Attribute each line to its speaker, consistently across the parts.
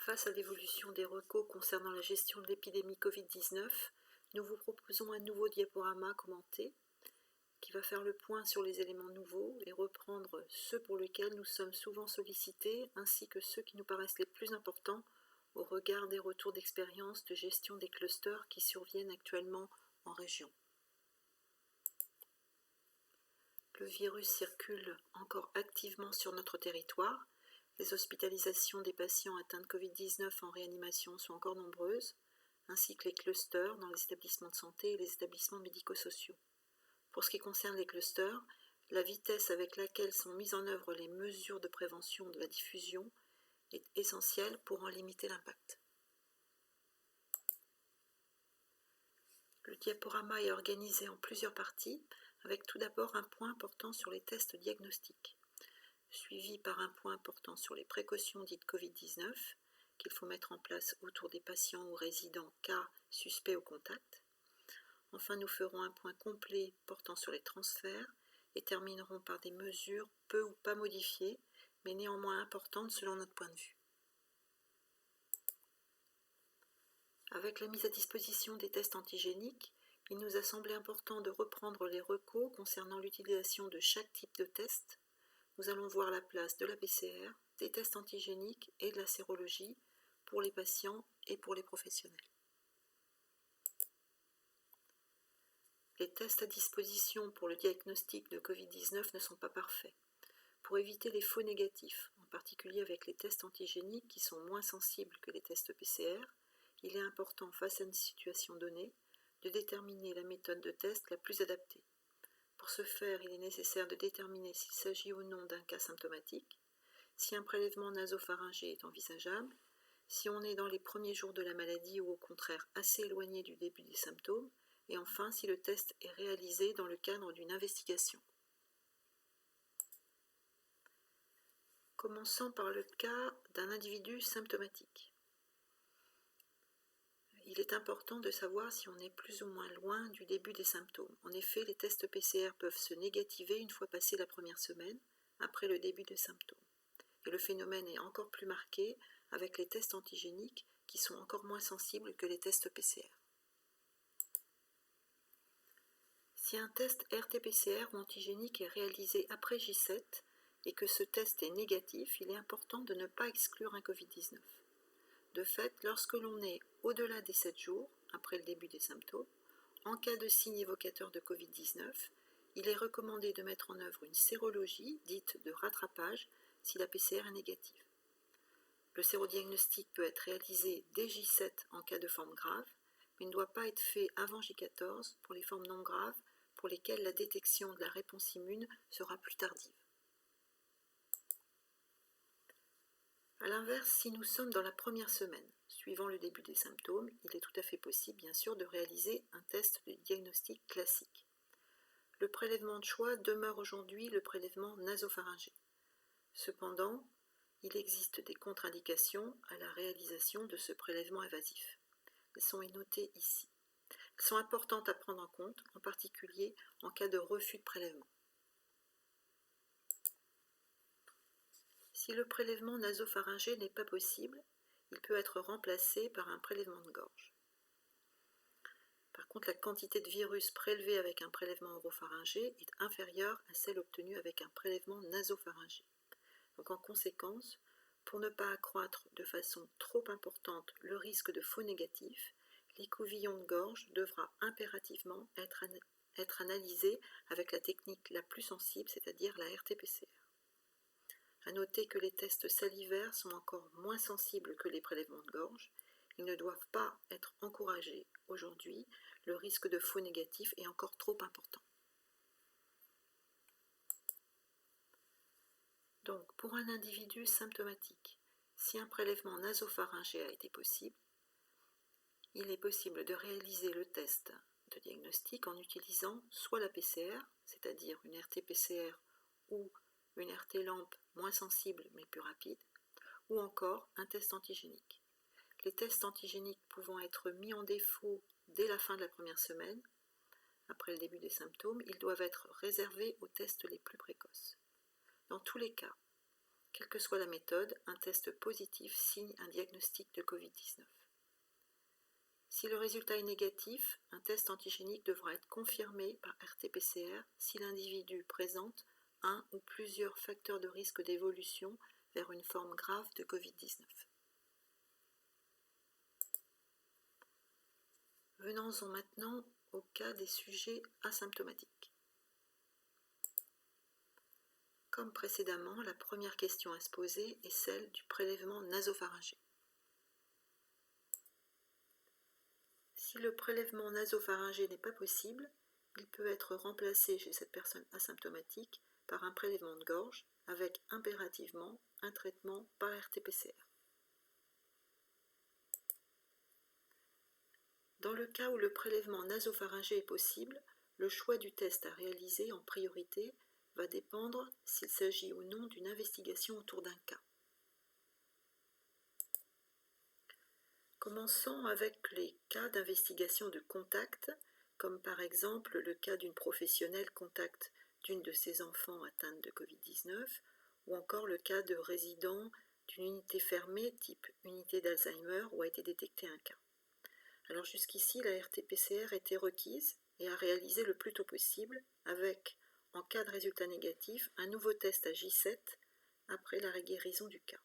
Speaker 1: Face à l'évolution des recos concernant la gestion de l'épidémie Covid-19, nous vous proposons un nouveau diaporama commenté qui va faire le point sur les éléments nouveaux et reprendre ceux pour lesquels nous sommes souvent sollicités ainsi que ceux qui nous paraissent les plus importants au regard des retours d'expérience de gestion des clusters qui surviennent actuellement en région. Le virus circule encore activement sur notre territoire. Les hospitalisations des patients atteints de Covid-19 en réanimation sont encore nombreuses, ainsi que les clusters dans les établissements de santé et les établissements médico-sociaux. Pour ce qui concerne les clusters, la vitesse avec laquelle sont mises en œuvre les mesures de prévention de la diffusion est essentielle pour en limiter l'impact. Le diaporama est organisé en plusieurs parties, avec tout d'abord un point portant sur les tests diagnostiques, suivi par un point portant sur les précautions dites Covid-19 qu'il faut mettre en place autour des patients ou résidents cas suspects au contact. Enfin, nous ferons un point complet portant sur les transferts et terminerons par des mesures peu ou pas modifiées, mais néanmoins importantes selon notre point de vue. Avec la mise à disposition des tests antigéniques, il nous a semblé important de reprendre les recos concernant l'utilisation de chaque type de test. Nous allons voir la place de la PCR, des tests antigéniques et de la sérologie pour les patients et pour les professionnels. Les tests à disposition pour le diagnostic de Covid-19 ne sont pas parfaits. Pour éviter les faux négatifs, en particulier avec les tests antigéniques qui sont moins sensibles que les tests PCR, il est important, face à une situation donnée, de déterminer la méthode de test la plus adaptée. Pour ce faire, il est nécessaire de déterminer s'il s'agit ou non d'un cas symptomatique, si un prélèvement nasopharyngé est envisageable, si on est dans les premiers jours de la maladie ou au contraire assez éloigné du début des symptômes, et enfin si le test est réalisé dans le cadre d'une investigation. Commençons par le cas d'un individu symptomatique. Il est important de savoir si on est plus ou moins loin du début des symptômes. En effet, les tests PCR peuvent se négativer une fois passée la première semaine, après le début des symptômes. Et le phénomène est encore plus marqué avec les tests antigéniques qui sont encore moins sensibles que les tests PCR. Si un test RT-PCR ou antigénique est réalisé après J7 et que ce test est négatif, il est important de ne pas exclure un Covid-19. De fait, lorsque l'on est au-delà des 7 jours, après le début des symptômes, en cas de signes évocateurs de Covid-19, il est recommandé de mettre en œuvre une sérologie dite de rattrapage si la PCR est négative. Le sérodiagnostic peut être réalisé dès J7 en cas de forme grave, mais ne doit pas être fait avant J14 pour les formes non graves pour lesquelles la détection de la réponse immune sera plus tardive. A l'inverse, si nous sommes dans la première semaine, suivant le début des symptômes, il est tout à fait possible, bien sûr, de réaliser un test de diagnostic classique. Le prélèvement de choix demeure aujourd'hui le prélèvement nasopharyngé. Cependant, il existe des contre-indications à la réalisation de ce prélèvement invasif. Elles sont notées ici. Elles sont importantes à prendre en compte, en particulier en cas de refus de prélèvement. Si le prélèvement nasopharyngé n'est pas possible, il peut être remplacé par un prélèvement de gorge. Par contre, la quantité de virus prélevée avec un prélèvement oropharyngé est inférieure à celle obtenue avec un prélèvement nasopharyngé. Donc en conséquence, pour ne pas accroître de façon trop importante le risque de faux négatifs, l'écouvillon de gorge devra impérativement être analysé avec la technique la plus sensible, c'est-à-dire la RT-PCR. À noter que les tests salivaires sont encore moins sensibles que les prélèvements de gorge. Ils ne doivent pas être encouragés aujourd'hui. Le risque de faux négatif est encore trop important. Donc, pour un individu symptomatique, si un prélèvement nasopharyngé a été possible, il est possible de réaliser le test de diagnostic en utilisant soit la PCR, c'est-à-dire une RT-PCR ou une RT-LAMP moins sensible mais plus rapide, ou encore un test antigénique. Les tests antigéniques pouvant être mis en défaut dès la fin de la première semaine, après le début des symptômes, ils doivent être réservés aux tests les plus précoces. Dans tous les cas, Quelle que soit la méthode, un test positif signe un diagnostic de Covid-19. Si le résultat est négatif, un test antigénique devra être confirmé par RT-PCR si l'individu présente un ou plusieurs facteurs de risque d'évolution vers une forme grave de Covid-19. Venons-en maintenant au cas des sujets asymptomatiques. Comme précédemment, la première question à se poser est celle du prélèvement nasopharyngé. Si le prélèvement nasopharyngé n'est pas possible, il peut être remplacé chez cette personne asymptomatique par un prélèvement de gorge avec impérativement un traitement par RT-PCR. Dans le cas où le prélèvement nasopharyngé est possible, le choix du test à réaliser en priorité va dépendre s'il s'agit ou non d'une investigation autour d'un cas. Commençons avec les cas d'investigation de contact, comme par exemple le cas d'une professionnelle contact d'une de ses enfants atteintes de Covid-19, ou encore le cas de résident d'une unité fermée type unité d'Alzheimer où a été détecté un cas. Alors jusqu'ici, la RT-PCR était requise et à réaliser le plus tôt possible avec, en cas de résultat négatif, un nouveau test à J7 après la guérison du cas.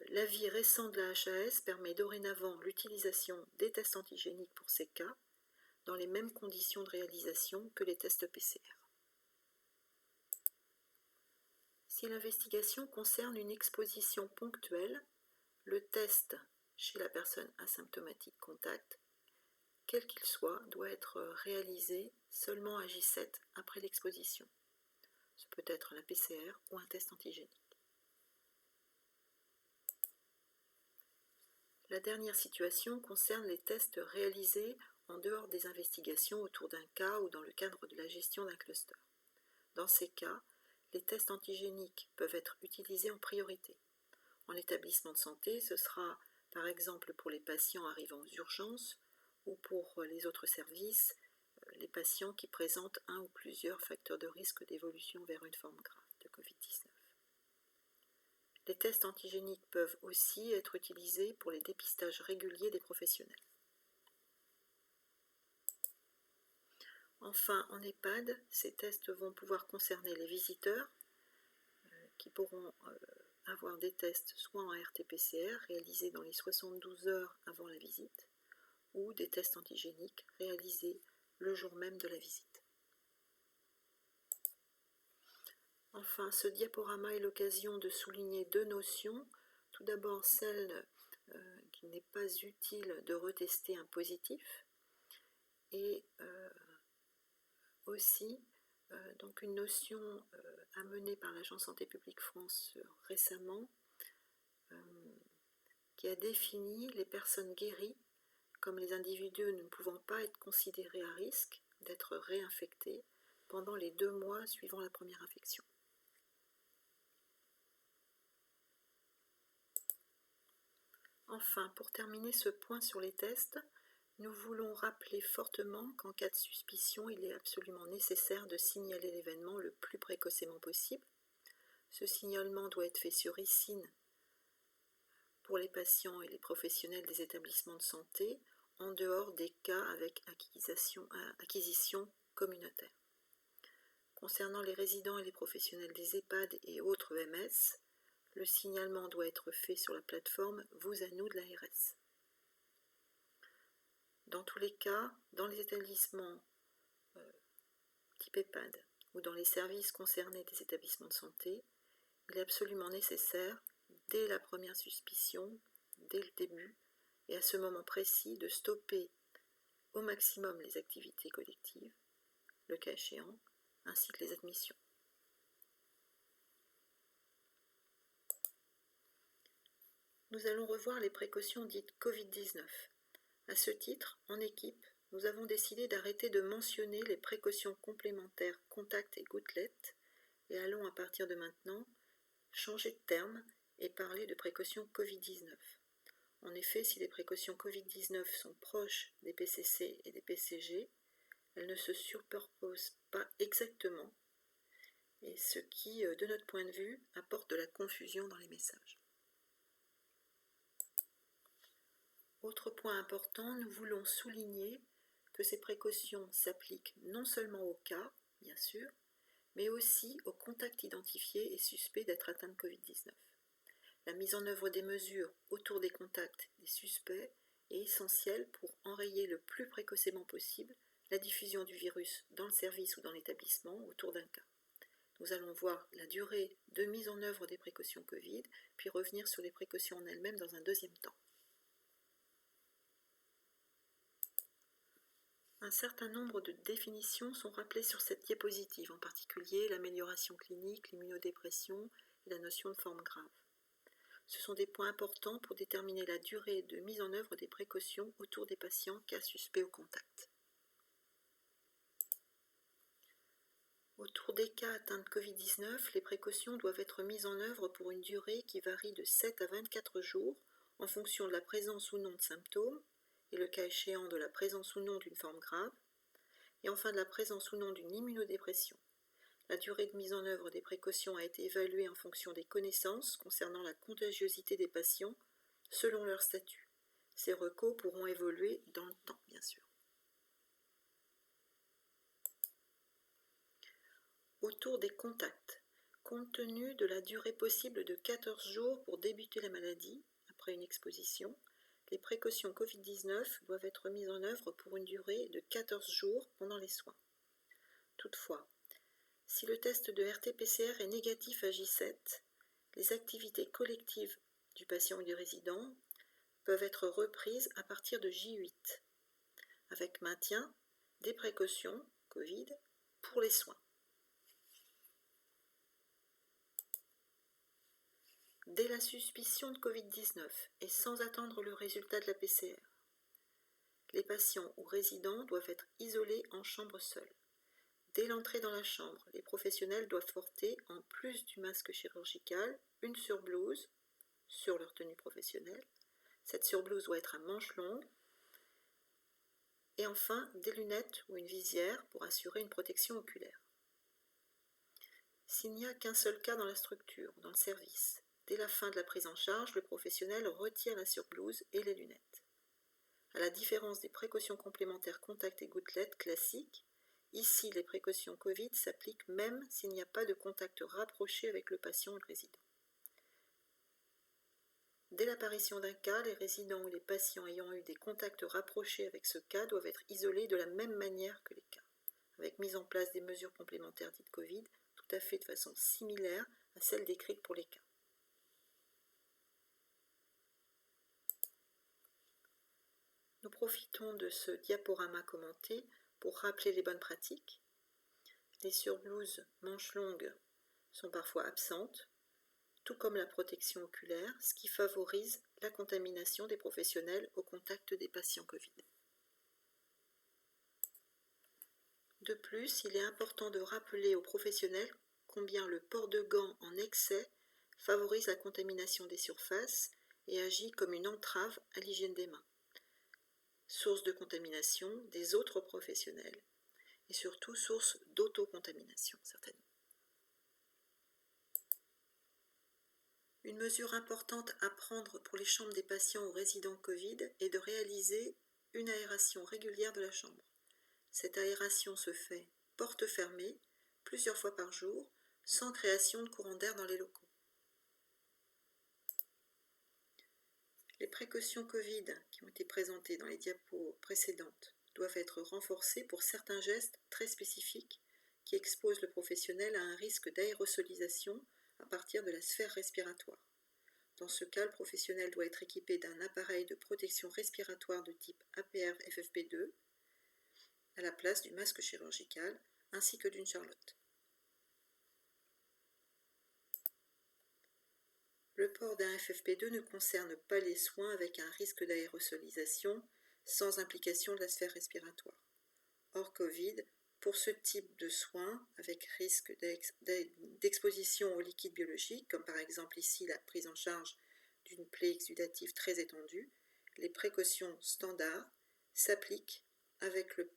Speaker 1: L'avis récent de la HAS permet dorénavant l'utilisation des tests antigéniques pour ces cas, dans les mêmes conditions de réalisation que les tests PCR. Si l'investigation concerne une exposition ponctuelle, le test chez la personne asymptomatique contact, quel qu'il soit, doit être réalisé seulement à J7 après l'exposition. Ce peut être la PCR ou un test antigénique. La dernière situation concerne les tests réalisés en dehors des investigations autour d'un cas ou dans le cadre de la gestion d'un cluster. Dans ces cas, les tests antigéniques peuvent être utilisés en priorité. En établissement de santé, ce sera par exemple pour les patients arrivant aux urgences ou pour les autres services, les patients qui présentent un ou plusieurs facteurs de risque d'évolution vers une forme grave de Covid-19. Les tests antigéniques peuvent aussi être utilisés pour les dépistages réguliers des professionnels. Enfin, en EHPAD, ces tests vont pouvoir concerner les visiteurs qui pourront avoir des tests soit en RT-PCR réalisés dans les 72 heures avant la visite ou des tests antigéniques réalisés le jour même de la visite. Enfin, ce diaporama est l'occasion de souligner deux notions. Tout d'abord, celle qu'il n'est pas utile de retester un positif et aussi donc une notion amenée par l'Agence Santé Publique France récemment qui a défini les personnes guéries comme les individus ne pouvant pas être considérés à risque d'être réinfectés pendant les 2 mois suivant la première infection. Enfin, pour terminer ce point sur les tests, nous voulons rappeler fortement qu'en cas de suspicion, il est absolument nécessaire de signaler l'événement le plus précocement possible. Ce signalement doit être fait sur ISIN pour les patients et les professionnels des établissements de santé, en dehors des cas avec acquisition communautaire. Concernant les résidents et les professionnels des EHPAD et autres EMS, le signalement doit être fait sur la plateforme Vous à nous de l'ARS. Dans tous les cas, dans les établissements type EHPAD ou dans les services concernés des établissements de santé, il est absolument nécessaire, dès la première suspicion, dès le début, et à ce moment précis, de stopper au maximum les activités collectives, le cas échéant, ainsi que les admissions. Nous allons revoir les précautions dites Covid-19. À ce titre, en équipe, nous avons décidé d'arrêter de mentionner les précautions complémentaires contact et gouttelettes et allons à partir de maintenant changer de terme et parler de précautions Covid-19. En effet, si les précautions Covid-19 sont proches des PCC et des PCG, elles ne se superposent pas exactement et ce qui, de notre point de vue, apporte de la confusion dans les messages. Autre point important, nous voulons souligner que ces précautions s'appliquent non seulement au cas, bien sûr, mais aussi aux contacts identifiés et suspects d'être atteints de Covid-19. La mise en œuvre des mesures autour des contacts des suspects est essentielle pour enrayer le plus précocement possible la diffusion du virus dans le service ou dans l'établissement autour d'un cas. Nous allons voir la durée de mise en œuvre des précautions Covid, puis revenir sur les précautions en elles-mêmes dans un deuxième temps. Un certain nombre de définitions sont rappelées sur cette diapositive, en particulier l'amélioration clinique, l'immunodépression et la notion de forme grave. Ce sont des points importants pour déterminer la durée de mise en œuvre des précautions autour des patients cas suspects au contact. Autour des cas atteints de Covid-19, les précautions doivent être mises en œuvre pour une durée qui varie de 7 à 24 jours en fonction de la présence ou non de symptômes, et le cas échéant de la présence ou non d'une forme grave, et enfin de la présence ou non d'une immunodépression. La durée de mise en œuvre des précautions a été évaluée en fonction des connaissances concernant la contagiosité des patients selon leur statut. Ces recos pourront évoluer dans le temps, bien sûr. Autour des contacts, compte tenu de la durée possible de 14 jours pour débuter la maladie, après une exposition, les précautions Covid-19 doivent être mises en œuvre pour une durée de 14 jours pendant les soins. Toutefois, si le test de RT-PCR est négatif à J7, les activités collectives du patient et du résident peuvent être reprises à partir de J8, avec maintien des précautions Covid pour les soins. Dès la suspicion de Covid-19 et sans attendre le résultat de la PCR, les patients ou résidents doivent être isolés en chambre seule. Dès l'entrée dans la chambre, les professionnels doivent porter, en plus du masque chirurgical, une surblouse sur leur tenue professionnelle. Cette surblouse doit être à manches longues. Et enfin, des lunettes ou une visière pour assurer une protection oculaire. S'il n'y a qu'un seul cas dans la structure, dans le service, dès la fin de la prise en charge, le professionnel retire la surblouse et les lunettes. À la différence des précautions complémentaires contact et gouttelettes classiques, ici les précautions Covid s'appliquent même s'il n'y a pas de contact rapproché avec le patient ou le résident. Dès l'apparition d'un cas, les résidents ou les patients ayant eu des contacts rapprochés avec ce cas doivent être isolés de la même manière que les cas, avec mise en place des mesures complémentaires dites Covid, tout à fait de façon similaire à celles décrites pour les cas. Nous profitons de ce diaporama commenté pour rappeler les bonnes pratiques. Les surblouses manches longues sont parfois absentes, tout comme la protection oculaire, ce qui favorise la contamination des professionnels au contact des patients Covid. De plus, il est important de rappeler aux professionnels combien le port de gants en excès favorise la contamination des surfaces et agit comme une entrave à l'hygiène des mains, source de contamination des autres professionnels et surtout source d'autocontamination certainement. Une mesure importante à prendre pour les chambres des patients ou résidents Covid est de réaliser une aération régulière de la chambre. Cette aération se fait porte fermée, plusieurs fois par jour, sans création de courant d'air dans les locaux. Les précautions Covid qui ont été présentées dans les diapos précédentes doivent être renforcées pour certains gestes très spécifiques qui exposent le professionnel à un risque d'aérosolisation à partir de la sphère respiratoire. Dans ce cas, le professionnel doit être équipé d'un appareil de protection respiratoire de type APR-FFP2 à la place du masque chirurgical, ainsi que d'une charlotte. Le port d'un FFP2 ne concerne pas les soins avec un risque d'aérosolisation sans implication de la sphère respiratoire. Hors Covid, pour ce type de soins, avec risque d'exposition aux liquides biologiques, comme par exemple ici la prise en charge d'une plaie exudative très étendue, les précautions standards s'appliquent avec le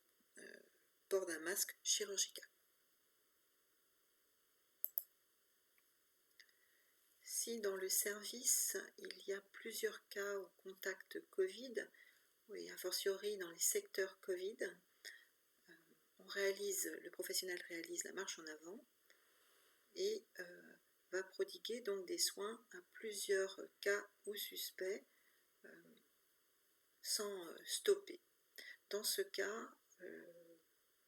Speaker 1: port d'un masque chirurgical. Si dans le service, il y a plusieurs cas au contact Covid, et a fortiori dans les secteurs Covid, le professionnel réalise la marche en avant et va prodiguer donc des soins à plusieurs cas ou suspects sans stopper. Dans ce cas,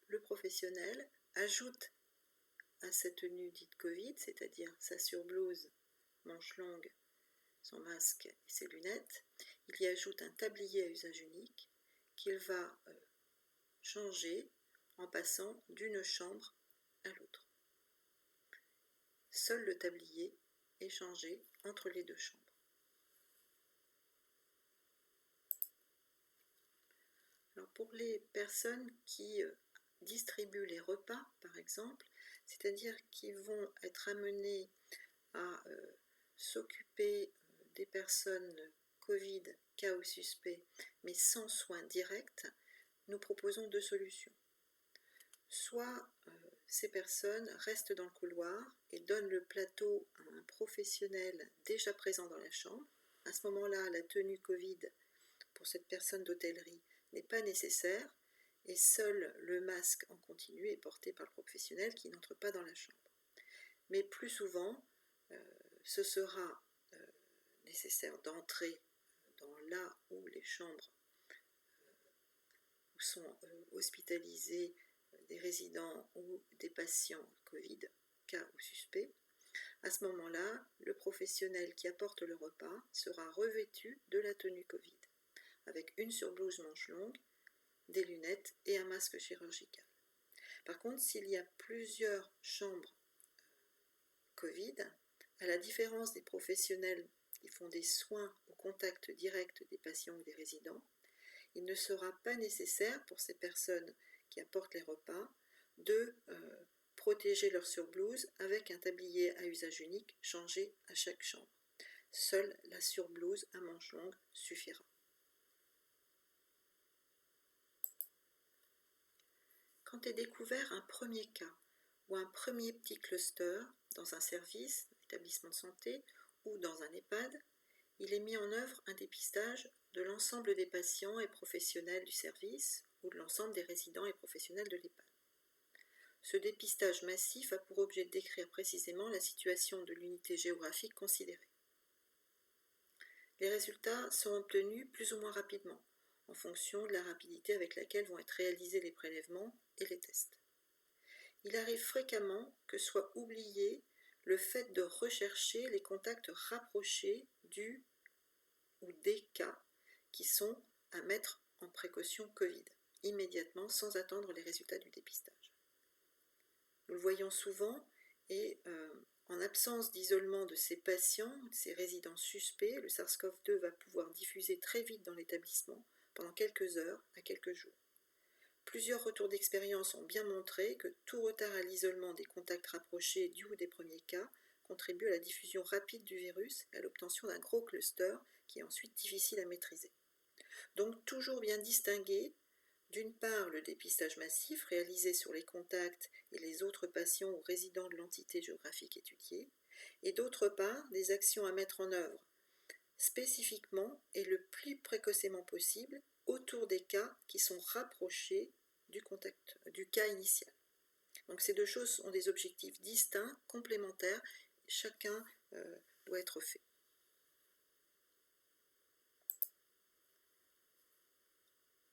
Speaker 1: le professionnel ajoute à cette tenue dite Covid, c'est-à-dire sa surblouse, manches longues, son masque et ses lunettes, il y ajoute un tablier à usage unique qu'il va changer en passant d'une chambre à l'autre. Seul le tablier est changé entre les deux chambres. Alors pour les personnes qui distribuent les repas, par exemple, c'est-à-dire qui vont être amenées à s'occuper des personnes Covid, cas ou suspects, mais sans soins directs, nous proposons deux solutions. Soit ces personnes restent dans le couloir et donnent le plateau à un professionnel déjà présent dans la chambre. À ce moment-là, la tenue Covid pour cette personne d'hôtellerie n'est pas nécessaire et seul le masque en continu est porté par le professionnel qui n'entre pas dans la chambre. Mais plus souvent, ce sera nécessaire d'entrer dans là où les chambres où sont hospitalisés des résidents ou des patients Covid, cas ou suspects. À ce moment-là, le professionnel qui apporte le repas sera revêtu de la tenue Covid, avec une surblouse manches longues, des lunettes et un masque chirurgical. Par contre, s'il y a plusieurs chambres Covid, à la différence des professionnels qui font des soins au contact direct des patients ou des résidents, il ne sera pas nécessaire pour ces personnes qui apportent les repas de protéger leur surblouse avec un tablier à usage unique changé à chaque chambre. Seule la surblouse à manches longues suffira. Quand est découvert un premier cas ou un premier petit cluster dans un service, un établissement de santé ou dans un EHPAD, il est mis en œuvre un dépistage de l'ensemble des patients et professionnels du service ou de l'ensemble des résidents et professionnels de l'EHPAD. Ce dépistage massif a pour objet de décrire précisément la situation de l'unité géographique considérée. Les résultats sont obtenus plus ou moins rapidement, en fonction de la rapidité avec laquelle vont être réalisés les prélèvements et les tests. Il arrive fréquemment que soit oublié le fait de rechercher les contacts rapprochés du ou des cas qui sont à mettre en précaution Covid, immédiatement sans attendre les résultats du dépistage. Nous le voyons souvent et en absence d'isolement de ces patients, de ces résidents suspects, le SARS-CoV-2 va pouvoir diffuser très vite dans l'établissement pendant quelques heures à quelques jours. Plusieurs retours d'expérience ont bien montré que tout retard à l'isolement des contacts rapprochés du ou des premiers cas contribue à la diffusion rapide du virus et à l'obtention d'un gros cluster qui est ensuite difficile à maîtriser. Donc toujours bien distinguer d'une part le dépistage massif réalisé sur les contacts et les autres patients ou résidents de l'entité géographique étudiée, et d'autre part des actions à mettre en œuvre spécifiquement et le plus précocement possible autour des cas qui sont rapprochés du cas initial. Donc ces deux choses ont des objectifs distincts, complémentaires, chacun doit être fait.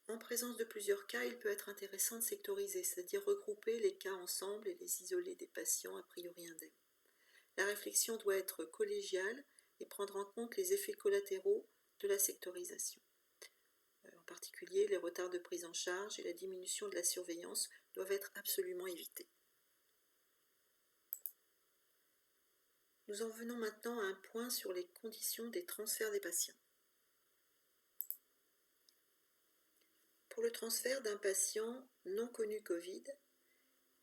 Speaker 1: En présence de plusieurs cas, il peut être intéressant de sectoriser, c'est-à-dire regrouper les cas ensemble et les isoler des patients a priori indemnes. La réflexion doit être collégiale et prendre en compte les effets collatéraux de la sectorisation. En particulier, les retards de prise en charge et la diminution de la surveillance doivent être absolument évités. Nous en venons maintenant à un point sur les conditions des transferts des patients. Pour le transfert d'un patient non connu Covid,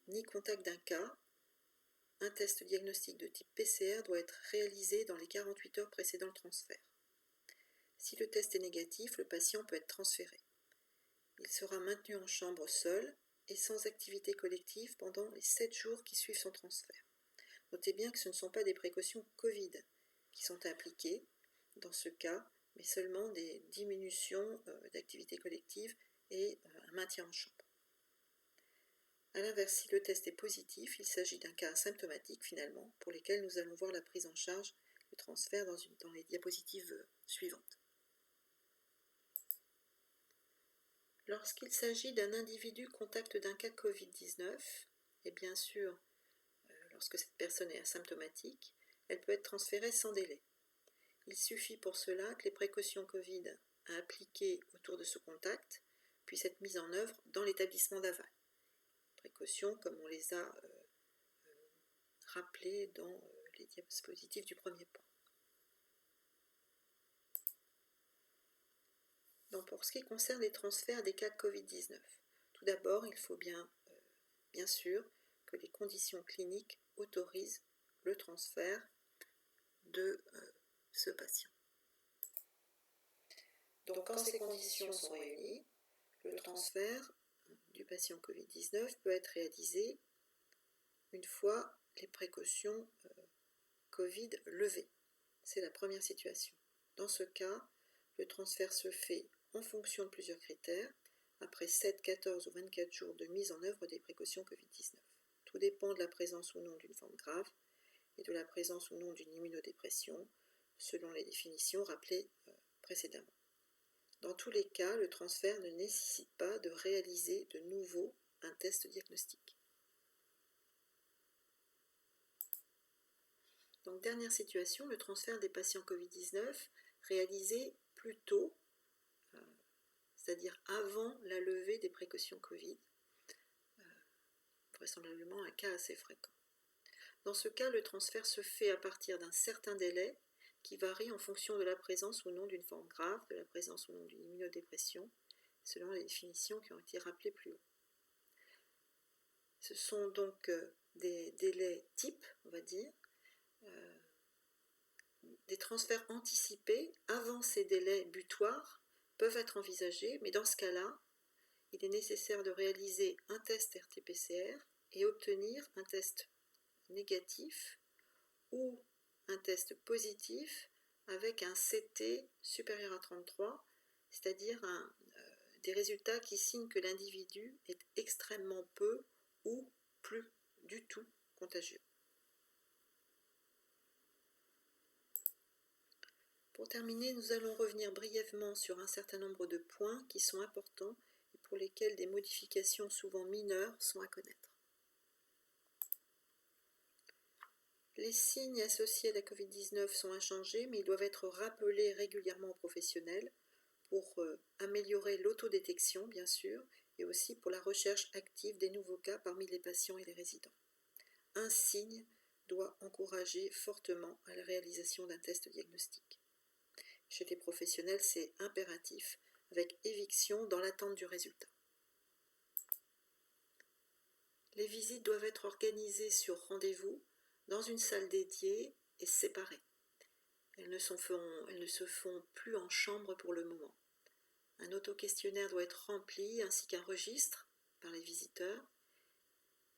Speaker 1: ni contact d'un cas, un test diagnostique de type PCR doit être réalisé dans les 48 heures précédant le transfert. Si le test est négatif, le patient peut être transféré. Il sera maintenu en chambre seul et sans activité collective pendant les 7 jours qui suivent son transfert. Notez bien que ce ne sont pas des précautions Covid qui sont impliquées dans ce cas, mais seulement des diminutions d'activité collective et un maintien en chambre. A l'inverse, si le test est positif, il s'agit d'un cas asymptomatique finalement, pour lesquels nous allons voir la prise en charge, le transfert dans les diapositives suivantes. Lorsqu'il s'agit d'un individu contact d'un cas Covid-19, et bien sûr, lorsque cette personne est asymptomatique, elle peut être transférée sans délai. Il suffit pour cela que les précautions Covid à appliquer autour de ce contact puissent être mises en œuvre dans l'établissement d'aval. Précautions comme on les a rappelées dans les diapositives du premier point. Donc pour ce qui concerne les transferts des cas de Covid-19, tout d'abord, il faut bien sûr que les conditions cliniques autorisent le transfert de ce patient. Donc quand ces conditions sont réunies, le transfert du patient Covid-19 peut être réalisé une fois les précautions Covid levées. C'est la première situation. Dans ce cas, le transfert se fait en fonction de plusieurs critères, après 7, 14 ou 24 jours de mise en œuvre des précautions Covid-19. Tout dépend de la présence ou non d'une forme grave et de la présence ou non d'une immunodépression, selon les définitions rappelées précédemment. Dans tous les cas, le transfert ne nécessite pas de réaliser de nouveau un test diagnostique. Donc, dernière situation, le transfert des patients Covid-19 réalisé plus tôt, c'est-à-dire avant la levée des précautions Covid, vraisemblablement un cas assez fréquent. Dans ce cas, le transfert se fait à partir d'un certain délai qui varie en fonction de la présence ou non d'une forme grave, de la présence ou non d'une immunodépression, selon les définitions qui ont été rappelées plus haut. Ce sont donc des délais types, on va dire, des transferts anticipés avant ces délais butoirs peuvent être envisagés, mais dans ce cas-là, il est nécessaire de réaliser un test RT-PCR et obtenir un test négatif ou un test positif avec un CT supérieur à 33, c'est-à-dire des résultats qui signent que l'individu est extrêmement peu ou plus du tout contagieux. Pour terminer, nous allons revenir brièvement sur un certain nombre de points qui sont importants et pour lesquels des modifications souvent mineures sont à connaître. Les signes associés à la Covid-19 sont inchangés, mais ils doivent être rappelés régulièrement aux professionnels pour améliorer l'autodétection, bien sûr, et aussi pour la recherche active des nouveaux cas parmi les patients et les résidents. Un signe doit encourager fortement à la réalisation d'un test diagnostique. Chez les professionnels, c'est impératif, avec éviction dans l'attente du résultat. Les visites doivent être organisées sur rendez-vous, dans une salle dédiée et séparée. Elles ne se font plus en chambre pour le moment. Un autoquestionnaire doit être rempli ainsi qu'un registre par les visiteurs.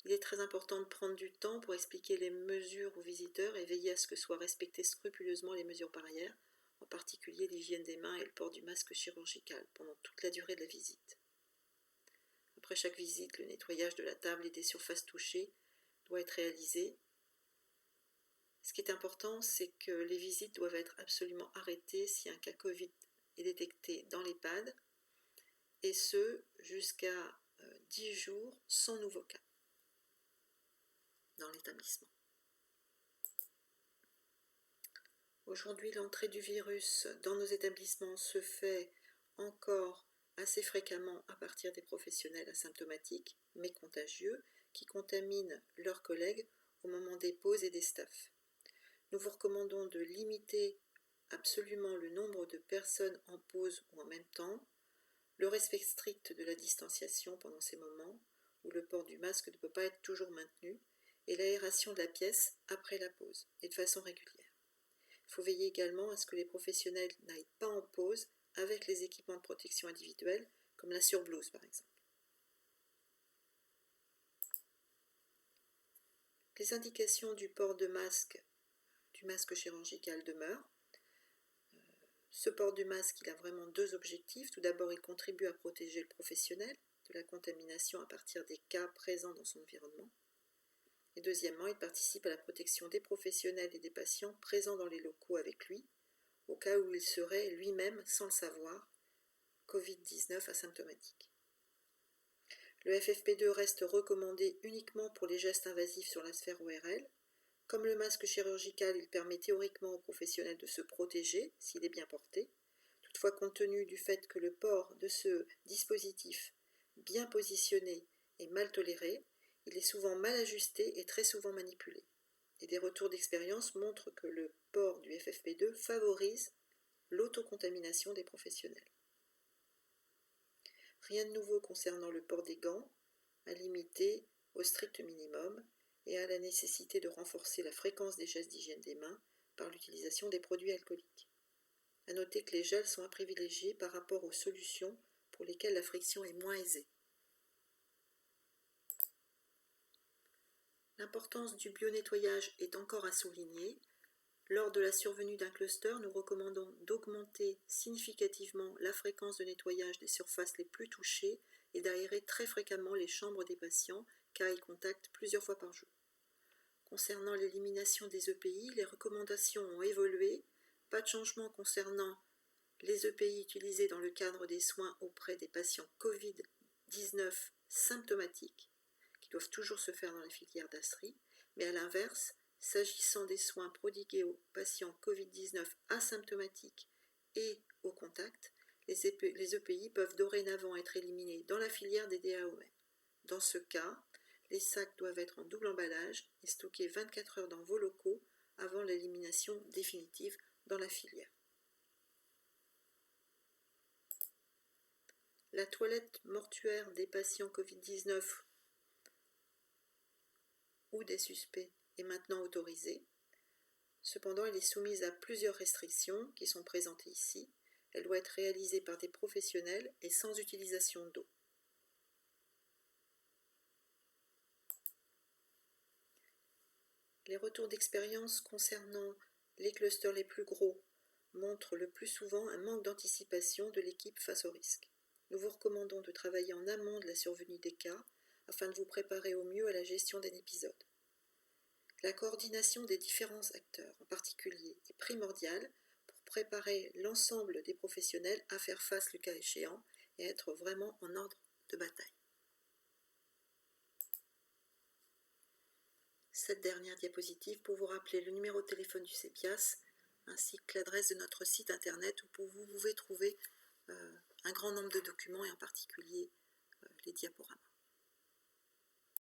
Speaker 1: Il est très important de prendre du temps pour expliquer les mesures aux visiteurs et veiller à ce que soient respectées scrupuleusement les mesures barrières, en particulier l'hygiène des mains et le port du masque chirurgical pendant toute la durée de la visite. Après chaque visite, le nettoyage de la table et des surfaces touchées doit être réalisé. Ce qui est important, c'est que les visites doivent être absolument arrêtées si un cas Covid est détecté dans l'EHPAD, et ce jusqu'à 10 jours sans nouveau cas dans l'établissement. Aujourd'hui, l'entrée du virus dans nos établissements se fait encore assez fréquemment à partir des professionnels asymptomatiques, mais contagieux, qui contaminent leurs collègues au moment des pauses et des staffs. Nous vous recommandons de limiter absolument le nombre de personnes en pause ou en même temps, le respect strict de la distanciation pendant ces moments, où le port du masque ne peut pas être toujours maintenu, et l'aération de la pièce après la pause, et de façon régulière. Il faut veiller également à ce que les professionnels n'aillent pas en pause avec les équipements de protection individuelle, comme la surblouse par exemple. Les indications du port de masque du masque chirurgical demeure. Ce port du masque, il a vraiment deux objectifs. Tout d'abord, il contribue à protéger le professionnel de la contamination à partir des cas présents dans son environnement. Et deuxièmement, il participe à la protection des professionnels et des patients présents dans les locaux avec lui, au cas où il serait lui-même, sans le savoir, Covid-19 asymptomatique. Le FFP2 reste recommandé uniquement pour les gestes invasifs sur la sphère ORL. Comme le masque chirurgical, il permet théoriquement aux professionnels de se protéger s'il est bien porté. Toutefois, compte tenu du fait que le port de ce dispositif, bien positionné et mal toléré, il est souvent mal ajusté et très souvent manipulé. Et des retours d'expérience montrent que le port du FFP2 favorise l'autocontamination des professionnels. Rien de nouveau concernant le port des gants, à limiter au strict minimum et à la nécessité de renforcer la fréquence des gestes d'hygiène des mains par l'utilisation des produits alcooliques. À noter que les gels sont à privilégier par rapport aux solutions pour lesquelles la friction est moins aisée. L'importance du bio-nettoyage est encore à souligner. Lors de la survenue d'un cluster, nous recommandons d'augmenter significativement la fréquence de nettoyage des surfaces les plus touchées et d'aérer très fréquemment les chambres des patients, cas et contact plusieurs fois par jour. Concernant l'élimination des EPI, les recommandations ont évolué. Pas de changement concernant les EPI utilisés dans le cadre des soins auprès des patients Covid-19 symptomatiques, qui doivent toujours se faire dans la filière d'Astri, mais à l'inverse, s'agissant des soins prodigués aux patients Covid-19 asymptomatiques et au contact, les EPI peuvent dorénavant être éliminés dans la filière des DAOM. Dans ce cas, les sacs doivent être en double emballage et stockés 24 heures dans vos locaux avant l'élimination définitive dans la filière. La toilette mortuaire des patients Covid-19 ou des suspects est maintenant autorisée. Cependant, elle est soumise à plusieurs restrictions qui sont présentées ici. Elle doit être réalisée par des professionnels et sans utilisation d'eau. Les retours d'expérience concernant les clusters les plus gros montrent le plus souvent un manque d'anticipation de l'équipe face au risque. Nous vous recommandons de travailler en amont de la survenue des cas afin de vous préparer au mieux à la gestion d'un épisode. La coordination des différents acteurs, en particulier, est primordiale pour préparer l'ensemble des professionnels à faire face le cas échéant et être vraiment en ordre de bataille. Cette dernière diapositive pour vous rappeler le numéro de téléphone du CEPIAS ainsi que l'adresse de notre site internet où vous pouvez trouver un grand nombre de documents et en particulier les diaporamas.